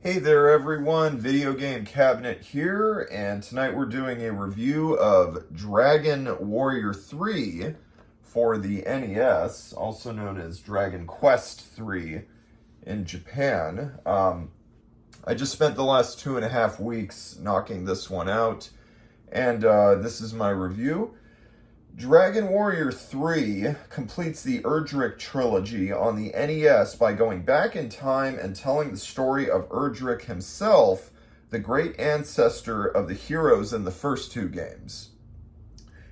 Hey there everyone, Video Game Cabinet here, and tonight we're doing a review of Dragon Warrior 3 for the NES, also known as Dragon Quest 3 in Japan. I just spent the last 2.5 weeks knocking this one out, and this is my review. Dragon Warrior 3 completes the Erdrick trilogy on the NES by going back in time and telling the story of Erdrick himself, the great ancestor of the heroes in the first two games.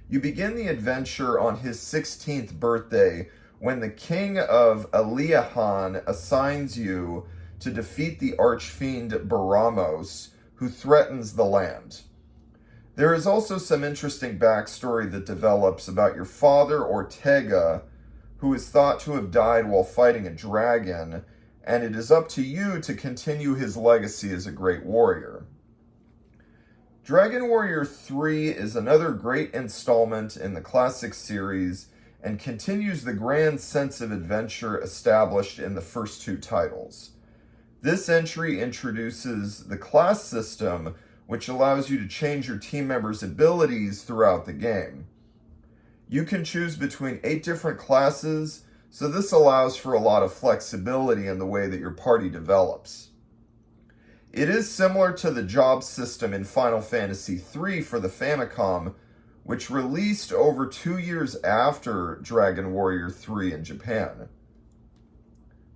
You begin the adventure on his 16th birthday when the king of Aliahan assigns you to defeat the archfiend Baramos, who threatens the land. There is also some interesting backstory that develops about your father, Ortega, who is thought to have died while fighting a dragon, and it is up to you to continue his legacy as a great warrior. Dragon Warrior 3 is another great installment in the classic series and continues the grand sense of adventure established in the first two titles. This entry introduces the class system, which allows you to change your team members' abilities throughout the game. You can choose between 8 different classes, so this allows for a lot of flexibility in the way that your party develops. It is similar to the job system in Final Fantasy III for the Famicom, which released over 2 years after Dragon Warrior 3 in Japan.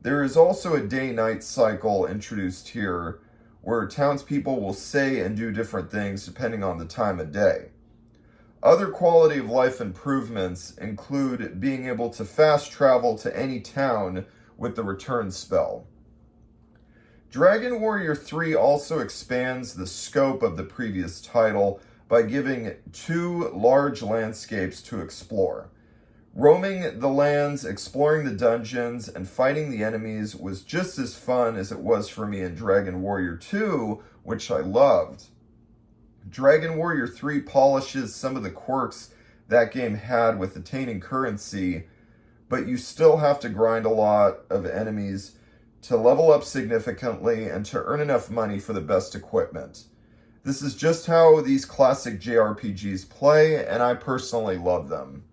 There is also a day-night cycle introduced here, where townspeople will say and do different things depending on the time of day. Other quality of life improvements include being able to fast travel to any town with the return spell. Dragon Warrior 3 also expands the scope of the previous title by giving 2 large landscapes to explore. Roaming the lands, exploring the dungeons, and fighting the enemies was just as fun as it was for me in Dragon Warrior 2, which I loved. Dragon Warrior 3 polishes some of the quirks that game had with attaining currency, but you still have to grind a lot of enemies to level up significantly and to earn enough money for the best equipment. This is just how these classic JRPGs play, and I personally love them.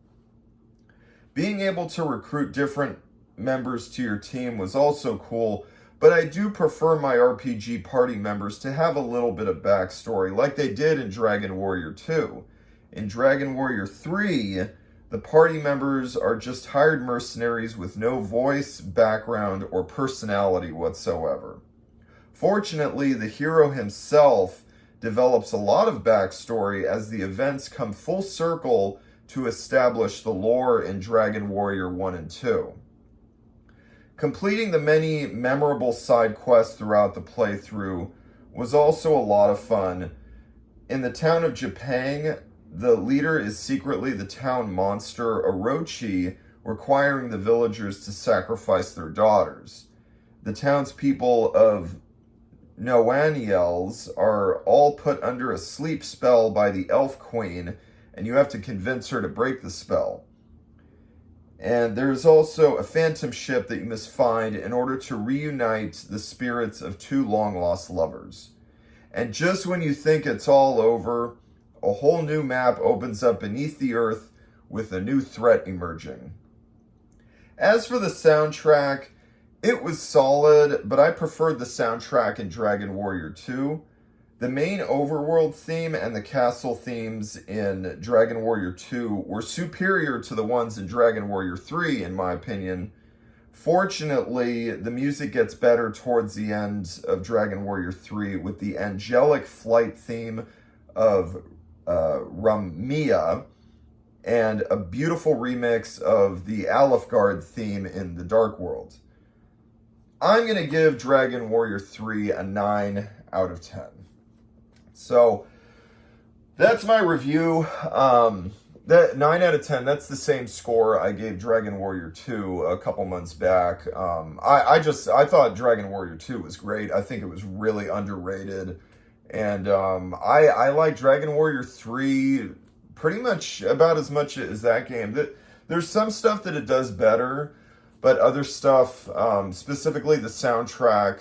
Being able to recruit different members to your team was also cool, but I do prefer my RPG party members to have a little bit of backstory, like they did in Dragon Warrior 2. In Dragon Warrior 3, the party members are just hired mercenaries with no voice, background, or personality whatsoever. Fortunately, the hero himself develops a lot of backstory as the events come full circle to establish the lore in Dragon Warrior 1 and 2. Completing the many memorable side quests throughout the playthrough was also a lot of fun. In the town of Japang, the leader is secretly the town monster Orochi, requiring the villagers to sacrifice their daughters. The townspeople of Noaniels are all put under a sleep spell by the Elf Queen, and you have to convince her to break the spell. And there's also a phantom ship that you must find in order to reunite the spirits of 2 long-lost lovers. And just when you think it's all over, a whole new map opens up beneath the earth with a new threat emerging. As for the soundtrack, it was solid, but I preferred the soundtrack in Dragon Warrior 2. The main overworld theme and the castle themes in Dragon Warrior 2 were superior to the ones in Dragon Warrior 3, in my opinion. Fortunately, the music gets better towards the end of Dragon Warrior 3 with the angelic flight theme of Ramia and a beautiful remix of the Alefgard theme in the Dark World. I'm going to give Dragon Warrior 3 a 9 out of 10. So, that's my review. That 9 out of 10, that's the same score I gave Dragon Warrior 2 a couple months back. I thought Dragon Warrior 2 was great. I think it was really underrated. And I like Dragon Warrior 3 pretty much about as much as that game. There's some stuff that it does better, but other stuff, specifically the soundtrack,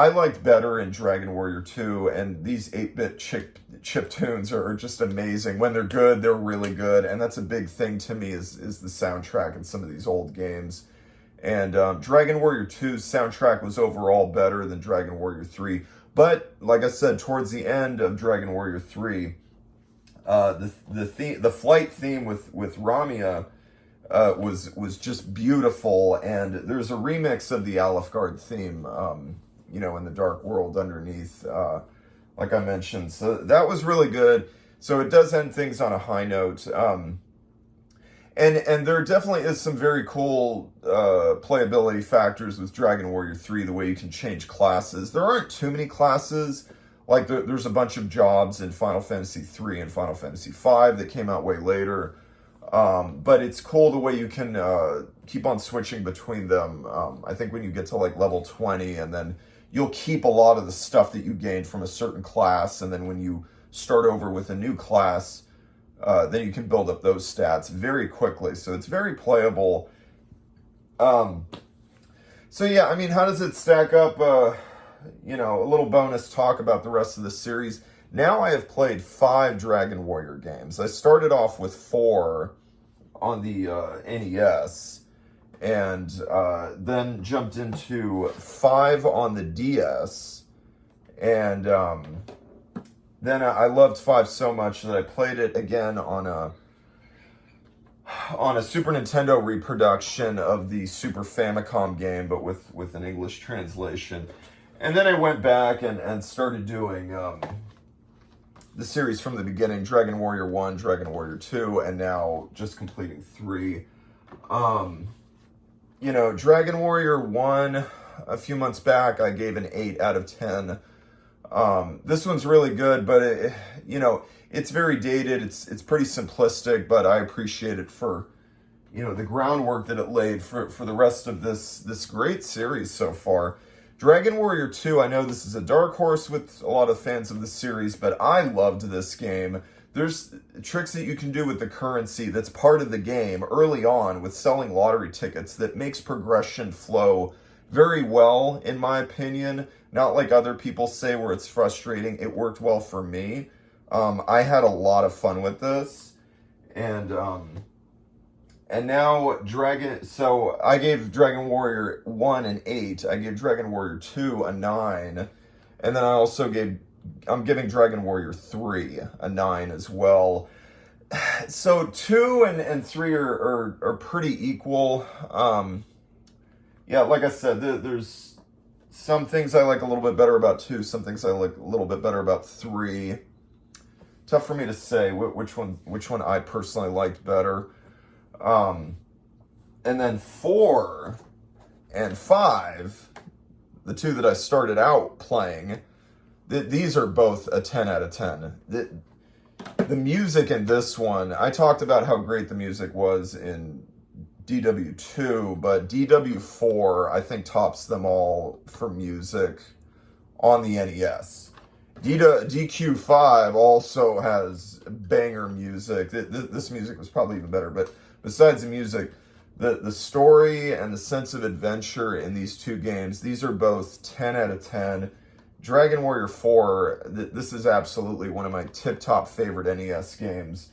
I liked better in Dragon Warrior 2, and these 8-bit chip tunes are just amazing. When they're good, they're really good, and that's a big thing to me is the soundtrack in some of these old games. And Dragon Warrior 2's soundtrack was overall better than Dragon Warrior 3. But, like I said, towards the end of Dragon Warrior 3, the flight theme with Ramia was just beautiful, and there's a remix of the Alefgard theme, in the Dark World underneath, like I mentioned. So that was really good. So it does end things on a high note. And there definitely is some very cool playability factors with Dragon Warrior 3, the way you can change classes. There aren't too many classes. Like, there's a bunch of jobs in Final Fantasy 3 and Final Fantasy 5 that came out way later. But it's cool the way you can keep on switching between them. I think when you get to, like, level 20, and then you'll keep a lot of the stuff that you gained from a certain class, and then when you start over with a new class, then you can build up those stats very quickly. So it's very playable. So yeah, I mean, how does it stack up? A little bonus talk about the rest of the series. Now I have played 5 Dragon Warrior games. I started off with 4 on the NES, and then jumped into 5 on the DS, and then I loved 5 so much that I played it again on a Super Nintendo reproduction of the Super Famicom game, but with an English translation. And then I went back and started doing the series from the beginning, Dragon Warrior 1, Dragon Warrior 2, and now just completing 3. Dragon Warrior 1, a few months back, I gave an 8 out of 10. This one's really good, but it's very dated. It's pretty simplistic, but I appreciate it for, the groundwork that it laid for the rest of this great series so far. Dragon Warrior 2, I know this is a dark horse with a lot of fans of the series, but I loved this game. There's tricks that you can do with the currency that's part of the game early on with selling lottery tickets that makes progression flow very well, in my opinion. Not like other people say where it's frustrating. It worked well for me. I had a lot of fun with this. And now so I gave Dragon Warrior 1 an 8. I gave Dragon Warrior 2 a 9. And then I'm giving Dragon Warrior 3 a 9 as well. So 2 and 3 are pretty equal. Yeah, like I said, there's some things I like a little bit better about 2, some things I like a little bit better about 3. Tough for me to say which one I personally liked better. And then 4 and 5, the 2 that I started out playing, these are both a 10 out of 10. The music in this one, I talked about how great the music was in DW2, but DW4, I think, tops them all for music on the NES. DQ5 also has banger music. This music was probably even better, but besides the music, the story and the sense of adventure in these 2 games, these are both 10 out of 10. Dragon Warrior 4, this is absolutely one of my tip-top favorite NES games.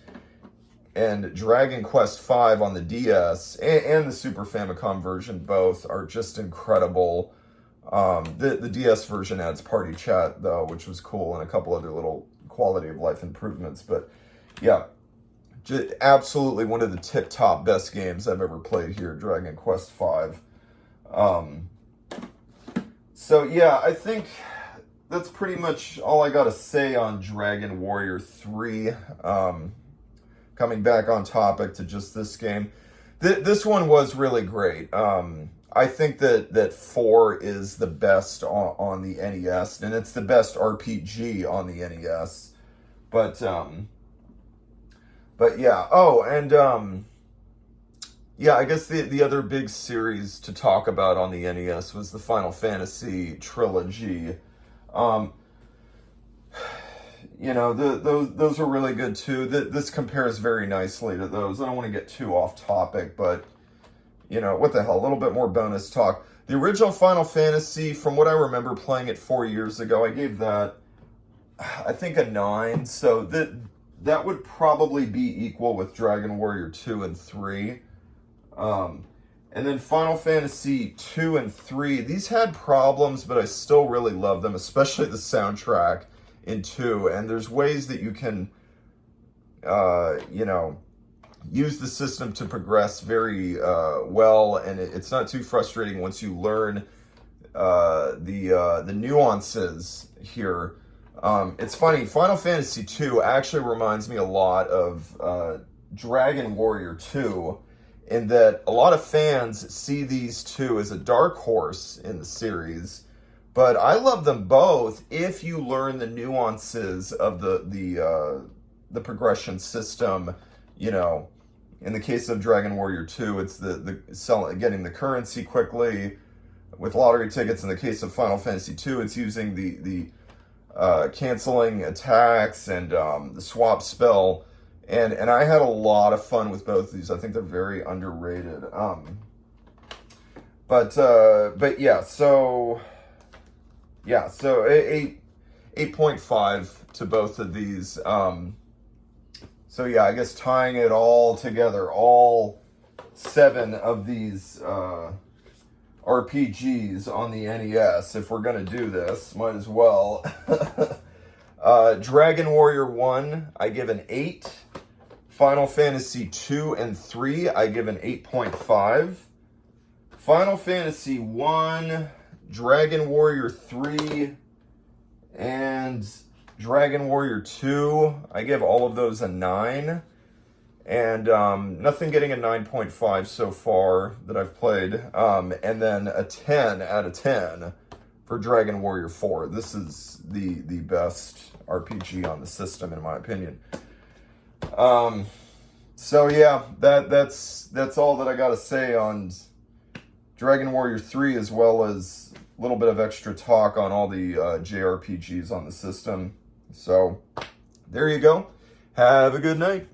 And Dragon Quest V on the DS and the Super Famicom version both are just incredible. The DS version adds party chat, though, which was cool, and a couple other little quality of life improvements. But yeah, absolutely one of the tip-top best games I've ever played here, Dragon Quest V. So yeah, I think that's pretty much all I got to say on Dragon Warrior 3. Coming back on topic to just this game. This one was really great. I think that 4 is the best on the NES, and it's the best RPG on the NES. But yeah. Oh, and yeah, I guess the other big series to talk about on the NES was the Final Fantasy trilogy. Those are really good too. This compares very nicely to those. I don't want to get too off topic, but what the hell, a little bit more bonus talk. The original Final Fantasy, from what I remember playing it 4 years ago, I gave that, I think, a 9. So that would probably be equal with Dragon Warrior 2 and 3. And then Final Fantasy 2 and 3, these had problems, but I still really love them, especially the soundtrack in 2. And there's ways that you can, use the system to progress very well, and it's not too frustrating once you learn the nuances here. It's funny, Final Fantasy 2 actually reminds me a lot of Dragon Warrior 2, in that a lot of fans see these two as a dark horse in the series, but I love them both if you learn the nuances of the progression system. In the case of Dragon Warrior 2, it's getting the currency quickly with lottery tickets. In the case of Final Fantasy 2, it's using the canceling attacks and the swap spell. And I had a lot of fun with both of these. I think they're very underrated. But yeah, so 8.5 to both of these. So yeah, I guess tying it all together, all 7 of these RPGs on the NES, if we're gonna do this, might as well. Dragon Warrior 1, I give an 8. Final Fantasy 2 and 3, I give an 8.5. Final Fantasy 1, Dragon Warrior 3, and Dragon Warrior 2, I give all of those a 9. And nothing getting a 9.5 so far that I've played. And then a 10 out of 10 for Dragon Warrior 4. This is the best RPG on the system, in my opinion. So yeah, that's all that I gotta say on Dragon Warrior 3, as well as a little bit of extra talk on all the JRPGs on the system. So there you go. Have a good night.